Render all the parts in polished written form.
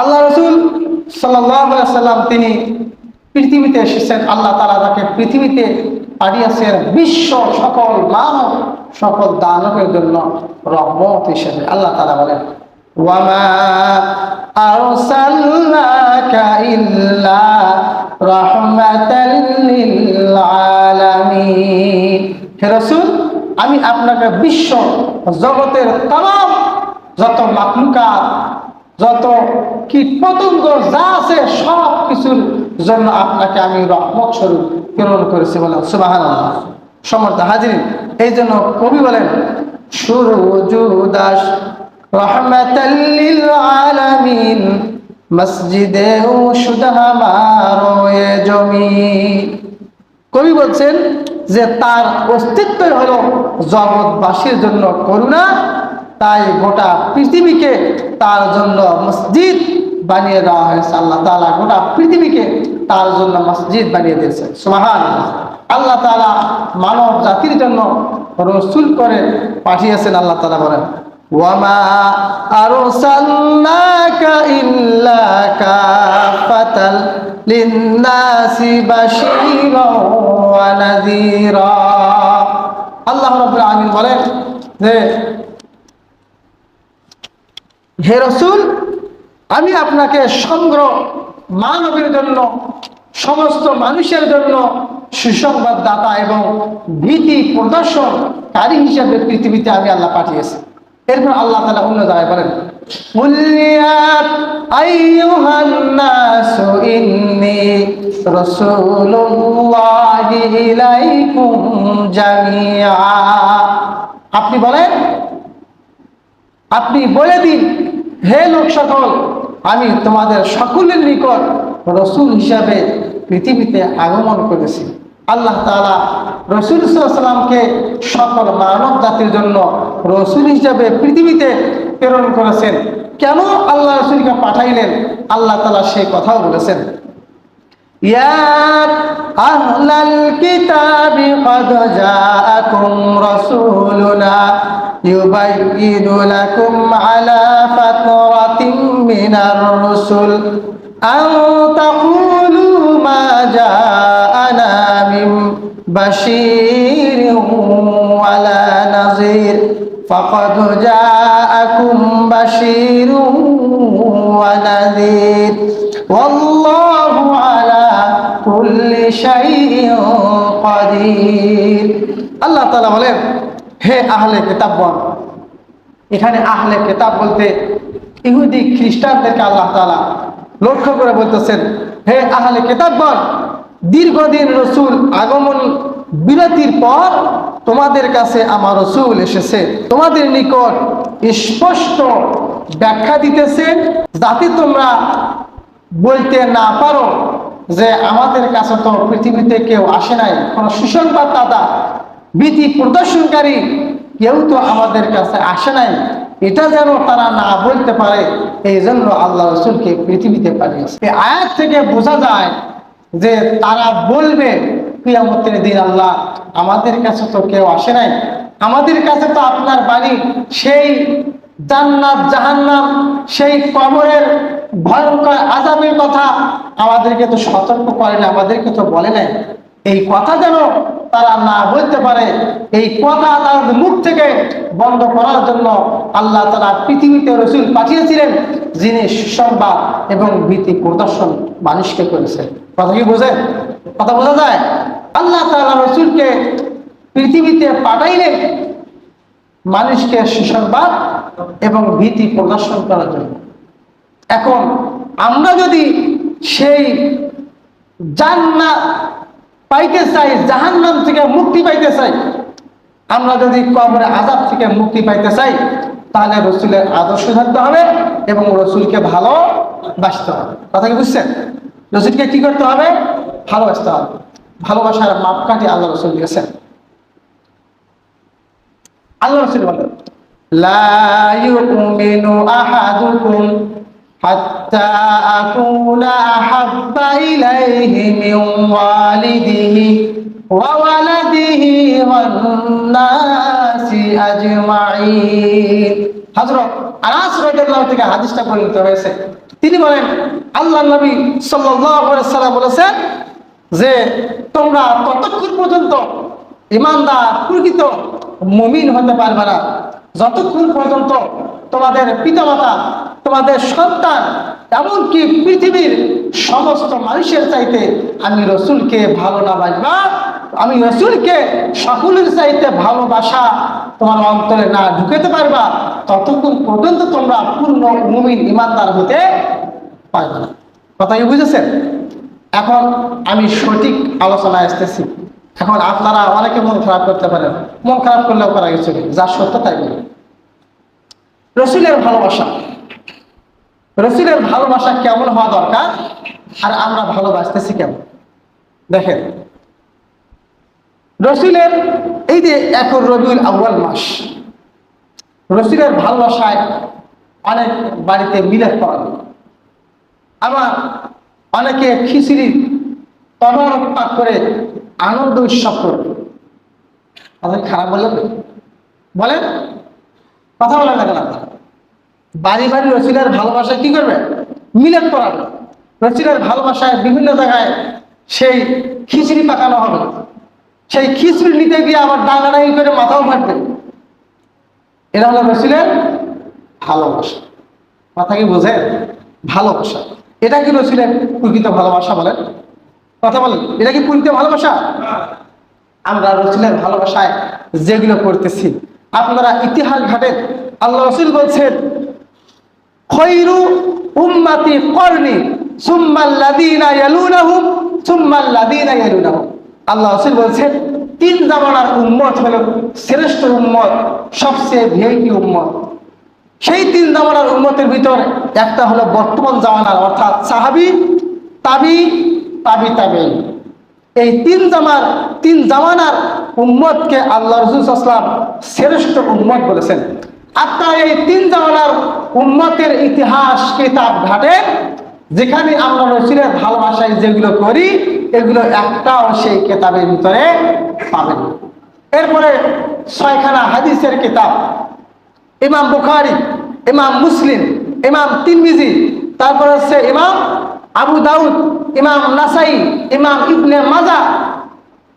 আল্লাহ রাসূল সাল্লাল্লাহু আলাইহি সাল্লাম তিনি পৃথিবীতে এসেছেন। আল্লাহ তাআলা তাকে পৃথিবীতে পাঠিয়েছেন বিশ্ব সকল মানব সকল দানবের জন্য রহমত হিসেবে। আল্লাহ তাআলা বলেন, ওয়ামা আরসালনাকা ইল্লা রাহমাতাল লিল আলামিন। হে রাসূল, আমি আপনাকে বিশ্ব জগতের तमाम যত মাখলুকাত, যত কীটপতঙ্গ যা আছে সব কিছুর জন্য আপনাকে আমি রহমত স্বরূপ প্রেরণ করেছি। বলেন সুবহানাল্লাহ। সম্মানিত হাজিরিন, এই জন্য কবি বলেন, সুরুজুদাস রহমাতাল লিল আলামিন মসজিদে সুদহামারোয়ে জমিন। কবি বলছেন যে তার অস্তিত্বই হলো জগৎবাসীর জন্য করুণা, তাই গোটা পৃথিবীকে তার জন্য মসজিদ বানিয়ে দেওয়া হয়েছে। আল্লাহ তাআলা গোটা পৃথিবীকে তার জন্য মসজিদ বানিয়ে দিয়েছে। সুবহানাল্লাহ। আল্লাহ তাআলা মানব জাতির জন্য রসূল করে পাঠিয়েছেন। আল্লাহ তাআলা বলেন, ওয়ামা আরসালনাকা ইল্লা কাফাতাল লিন্নাসি বাশীরাও ওয়া নাযীরা। আল্লাহ রাব্বুল আলামিন বলেন যে হে রাসূল, আমি আপনাকে সমগ্র মানবের জন্য, সমস্ত মানুষের জন্য সুসংবাদদাতা এবং ভীতি প্রদর্শনকারী হিসেবে পৃথিবীতে আমি আল্লাহ পাঠিয়েছি। এরপর আল্লাহ তাআলা অন্য জায়গায় বলেন, কুল ইয়া আইয়ুহান নাসু ইন্নী রাসূলুল্লাহি ইলাইকুম জামিআ। আপনি বলেন, আপনি বলে দিন, হে লোক সকল, আমি তোমাদের সকলের নিকট রসূল হিসাবে পৃথিবীতে আগমন করেছি। আল্লাহ তাআলা রসূল সাল্লাল্লাহু আলাইহি ওয়াসাল্লামকে সকল মানব জাতির জন্য রসূল হিসাবে পৃথিবীতে প্রেরণ করেছেন। কেন আল্লাহ রসূলকে পাঠাইলেন, আল্লাহ তাআলা সেই কথাও বলেছেন, ইয়া আহলাল কিতাবি ক্বাদ জাআকুম রাসূলুনা ইউবাইয়িনু লাকুম আলা ফাতরাতিন মিনার রুসুল আন তাকুলু মা জাআনা মিন বাশীরিন ওয়ালা নাযীর ফাকাদ জাআকুম বাশীরুন ওয়া নাযীর ওয়াল্লাহু আলা কুল্লি শাইইন কাদির। আল্লাহ তাআলা বলেন, হে আহলে কিতাবগণ। এখানে আহলে কিতাব বলতে ইহুদি খ্রিস্টানদেরকে আল্লাহ তাআলা লক্ষ্য করে বলতেছেন, হে আহলে কিতাবগণ, দীর্ঘদিন রসূল আগমন বিরতির পর তোমাদের কাছে আমার রসূল এসেছে, তোমাদের নিকট স্পষ্ট ব্যাখ্যা দিতেছেন, যাতে তোমরা বলতে না পারো যে আমাদের কাছে তো পৃথিবীতে কেউ আসে নাই, কোন সুসংবাদদাতা ভীতি প্রদর্শনকারী কেউ তো আমাদের কাছে আসে নাই, এটা যেন তারা না বলতে পারে, এই জন্য আল্লাহ রসূলকে পৃথিবীতে পাঠিয়েছে। এই আয়াত থেকে বোঝা যায় যে তারা বলবে কিয়ামতের দিন, আল্লাহ আমাদের কাছে তো কেউ আসে নাই, আমাদের কাছে তো আপনার বাণী সেই জান্নাত জাহান্নাম, সেই কবরের ভয়ঙ্কর আযাবের কথা আমাদেরকে তো সতর্ক করেন, আমাদেরকে তো বলে নাই। এই কথা যেন তারা না বলতে পারে, এই কথা তাদের মুখ থেকে বন্ধ করার জন্য আল্লাহ তাআলা পৃথিবীতে রসূল পাঠিয়েছিলেন, যিনি সুসংবাদ এবং ভীতি প্রদর্শন মানুষকে করেছেন। কথা কি বোঝেন? কথা বোঝা যায়? আল্লাহ তাআলা রসূলকে পৃথিবীতে পাঠাইলেন মানুষকে সুসংবাদ এবং ভীতি প্রদর্শন করার জন্য। এখন আমরা যদি সেই জান্নাত পাইতে চাই, জাহান্নাম থেকে মুক্তি পাইতে চাই, আমরা যদি কবরের আযাব থেকে মুক্তি পাইতে চাই, তাহলে রসূলের আদর্শ ধরতে হবে এবং রসূলকে ভালোবাসতে হবে। কথা কি বুঝছেন? রসূলকে কি করতে হবে? ভালোবাসতে হবে। ভালোবাসার মাপকাঠি আল্লাহ রসূল দিয়েছেন। আল্লাহ রসূল বলেন, লা ইউমিনু আহাদুকুম হাত্তা আকুনা আহাব্বা ইলাইহি মিন ওয়ালিদিহি ওয়া ওয়ালাদিহি ওয়ান নাসি আজমাইন। হযরত আনাস রাদিয়াল্লাহু থেকে হাদিসটা বর্ণিত হয়েছে, তিনি বলেন, আল্লাহ নবী সাল্লাল্লাহু আলাইহি ওয়াসাল্লাম বলেছেন যে তোমরা ততক্ষণ পর্যন্ত ইমানদার প্রকৃত মুমিন হতে পারবে না যতক্ষণ পর্যন্ত তোমাদের পিতামাতা, তোমাদের সন্তান, এমনকি পৃথিবীর সমস্ত মানুষের চাইতে আমি রসুলকে ভালো না বাসবা, আমি রসুলকে সকলের চাইতে ভালোবাসা তোমার অন্তরে না ঢুকাতে পারবা, ততক্ষণ পর্যন্ত তোমরা পূর্ণ মুমিন ইমানদার হতে পারবে না। কথা কি বুঝেছেন? এখন আমি সঠিক আলোচনায় আসতেছি। এখন আপনারা অনেকে মন খারাপ করতে পারেন, মন খারাপ করলেও করা গেছে, যা সত্য তাই বলি। রসুলের ভালোবাসা, রসুলের ভালোবাসা কেমন হওয়া দরকার, আর আমরা ভালোবাসতেছি কেমন? দেখেন, রসুলের এই যে এখন রবিউল আউয়াল মাস, রসুলের ভালোবাসায় অনেক বাড়িতে মিলাদ করা হয়, আবার অনেকে খিচুড়ি তদারক পাক করে আনন্দ উৎসব করবে। তাদের খারাপ বললেন বলেন, কথা বলেন না কেন? বাড়ি বাড়ি রসুলের ভালোবাসায় কি করবে? মিলাদ করাবে। রসুলের ভালোবাসায় বিভিন্ন জায়গায় সেই খিচুড়ি পাকানো হবে, সেই খিচুড়ি নিতে গিয়ে আবার ডাঙাডাঙি করে মাথাও ফাটবে। এরা হলো রসুলের ভালোবাসা। কথা কি বোঝেন? ভালোবাসা, এটা কি রসুলের প্রকৃত ভালোবাসা? বলেন, কথা বলেন, এটা কি প্রকৃত ভালোবাসা? আমরা রসুলের ভালোবাসায় যেগুলো করতেছি, আপনারা ইতিহাস ঘাটেন। আল্লাহ রসুল বলছেন, খৈরু উম্মতি করনি সুম্মাল্লাযীনা ইয়ালুনাহুম সুম্মাল্লাযীনা ইয়ালুনাহুম। আল্লাহ রসুল বলছেন, তিন জামানার উম্মত হলো শ্রেষ্ঠ উম্মত, সবচেয়ে ভিআইপি উম্মত। সেই তিন জামানার উম্মতের ভিতর একটা হলো বর্তমান জামানার, অর্থাৎ সাহাবী, তাবি, তাবি তাবি। এই তিন জামানার উম্মতকে আল্লাহ রাসূল সাল্লাল্লাহু আলাইহি ওয়াসাল্লাম শ্রেষ্ঠ উম্মত বলেছেন। আপনারা এই তিন জামানার উম্মতের ইতিহাস কিতাব ঘাটে, যেখানে আমরা রসুলের ভালোবাসায় যেগুলো করি, এগুলো একটাও সেই কিতাবের ভিতরে পাবেন না। এরপরে 6খানা হাদিসের কিতাব, ইমাম বুখারী, ইমাম মুসলিম, ইমাম তিরমিজি, তারপর হচ্ছে ইমাম আবু দাউদ, ইমাম নাসাই, ইমাম ইবনে মাজাহ,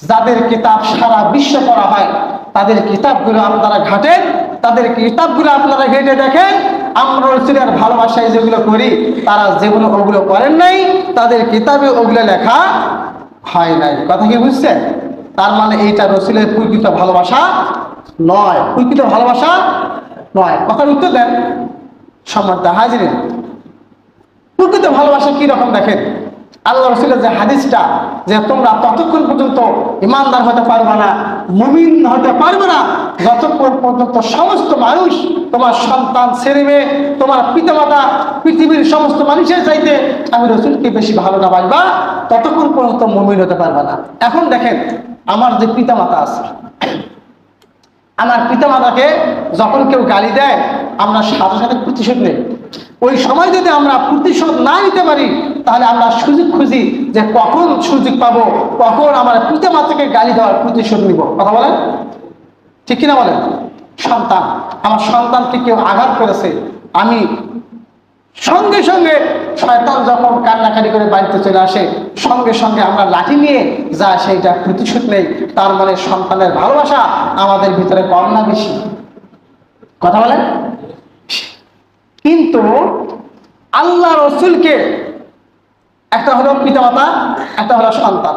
যাদের কিতাব সারা বিশ্ব পড়া হয়, তাদের কিতাবগুলো আপনারা ঘাটেন, তাদের কিতাবগুলো আপনারা ঘেটে দেখেন। আমরা রসুলের ভালোবাসায় যেগুলো করি, তারা যেগুলো ওগুলো করেন নাই, তাদের কিতাবে ওগুলো লেখা হয় নাই। কথা কি বুঝছেন? তার মানে এইটা রসুলের প্রকৃত ভালোবাসা নয়, প্রকৃত ভালোবাসা নয়। কথার উত্তর দেন সম্মানিত হাজিরিন। প্রকৃত ভালোবাসা কি রকম দেখেন, আল্লাহ রসুলের যে হাদিসটা, যে তোমরা ততক্ষণ পর্যন্ত ইমানদার হতে পারবে না, মুমিন হতে পারবে না, যতক্ষণ পর্যন্ত সমস্ত মানুষ, তোমার সন্তান, ছেলে মেয়ে, তোমার পিতামাতা, পৃথিবীর সমস্ত মানুষের চাইতে আমি রসুলকে বেশি ভালো না বাসবা, ততক্ষণ পর্যন্ত মুমিন হতে পারবে না। এখন দেখেন, আমার যে পিতামাতা আছে, আমার পিতামাতাকে যখন কেউ গালি দেয়, আমরা সাথে সাথে প্রতিশোধ নেই। ওই সময় যদি আমরা প্রতিশোধ না নিতে পারি, তাহলে আমরা সুযোগ খুঁজি যে কখন সুযোগ পাবো, কখন আমার পিতামাতাকে গালি দেওয়ার প্রতিশোধ নিব। কথা বলেন, ঠিক কিনা বলেন? সন্তান, আমার সন্তানকে কেউ আঘাত করেছে, আমি সঙ্গে সঙ্গে, শয়তান যখন কান্নাকাটি করে বাড়িতে চলে আসে, সঙ্গে সঙ্গে আমরা লাঠি নিয়ে যা সেইটা প্রতিশোধ নেই। তার মানে সন্তানের ভালোবাসা আমাদের ভিতরে কম না বেশি? কথা বলেন। কিন্তু আল্লাহ রসুলকে, একটা হলো পিতামাতা, একটা হলো সন্তান,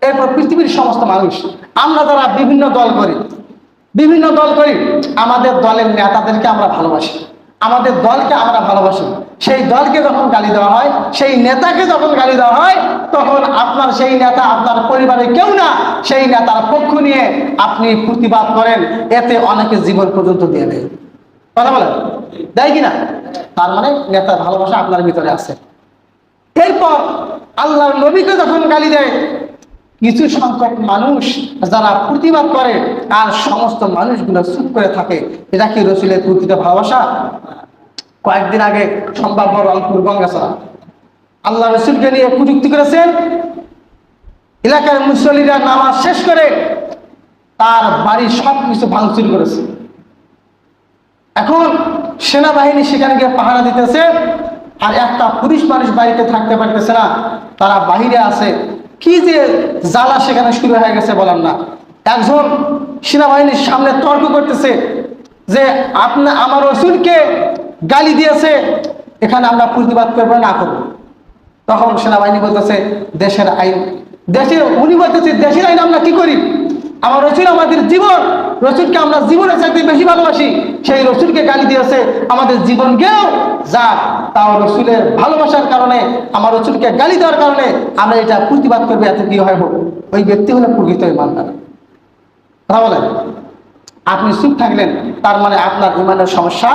এরপর পৃথিবীর সমস্ত মানুষ, আমরা যারা বিভিন্ন দল করি, আমাদের দলের নেতাদেরকে আমরা ভালোবাসি, আমাদের দলকে আমরা ভালোবাসি। সেই দলকে যখন গালি দেওয়া হয়, সেই নেতাকে যখন গালি দেওয়া হয়, তখন আপনার সেই নেতা আপনার পরিবারের কেউ না, সেই নেতার পক্ষ নিয়ে আপনি প্রতিবাদ করেন, এতে অনেকে জীবন পর্যন্ত দিয়ে দেয়। কথা বলেন, দেয় কিনা? তার মানে নেতার ভালোবাসা আপনার ভিতরে আছে। এরপর আল্লাহর নবীকে যখন গালি দেয়, কিছু সংখ্যক মানুষ যারা প্রতিবাদ করে, আর সমস্ত মানুষগুলো চুপ করে থাকে, এটা কি রসুলের প্রকৃত ভালোবাসা? কয়েকদিন আগে সম্ভাব্য রংপুর গঙ্গাছড়া, আল্লাহ রসুলকে নিয়ে কুযুক্তি করেছেন। এলাকার মুসল্লিরা নামাজ শেষ করে তার বাড়ির সব কিছু ভাঙচুর করেছে। এখন সেনাবাহিনী সেখানে গিয়ে পাহারা দিতেছে, আর একটা পুরুষ মানুষ বাড়িতে থাকতে পারতেছে না, তারা বাহিরে আছে। কি যে জ্বালা সেখানে শুরু হয়ে গেছে বলেন না। একজন সেনাবাহিনীর সামনে তর্ক করতেছে যে আমার রসুলকে গালি দিয়েছে, এখানে আমরা প্রতিবাদ করবো না করবো। তখন সেনাবাহিনী বলতেছে দেশের আইন, উনি বলতেছে দেশের আইন আমরা কি করি? আমার রসুল আমাদের জীবন, রসুলকে আমরা জীবনের চাইতে বেশি ভালোবাসি, সেই রসুলকে গালি দিয়েছে, আমাদের জীবন গেও যাক, তাও রসুলের ভালোবাসার কারণে, আমার রসুলকে গালি দেওয়ার কারণে আমরা এটা প্রতিবাদ করবো, এত কি হয় হোক। ওই ব্যক্তি হলো প্রকৃত ইমানদার। কথা বলেন, আপনি চুপ থাকলেন, তার মানে আপনার ইমানের সমস্যা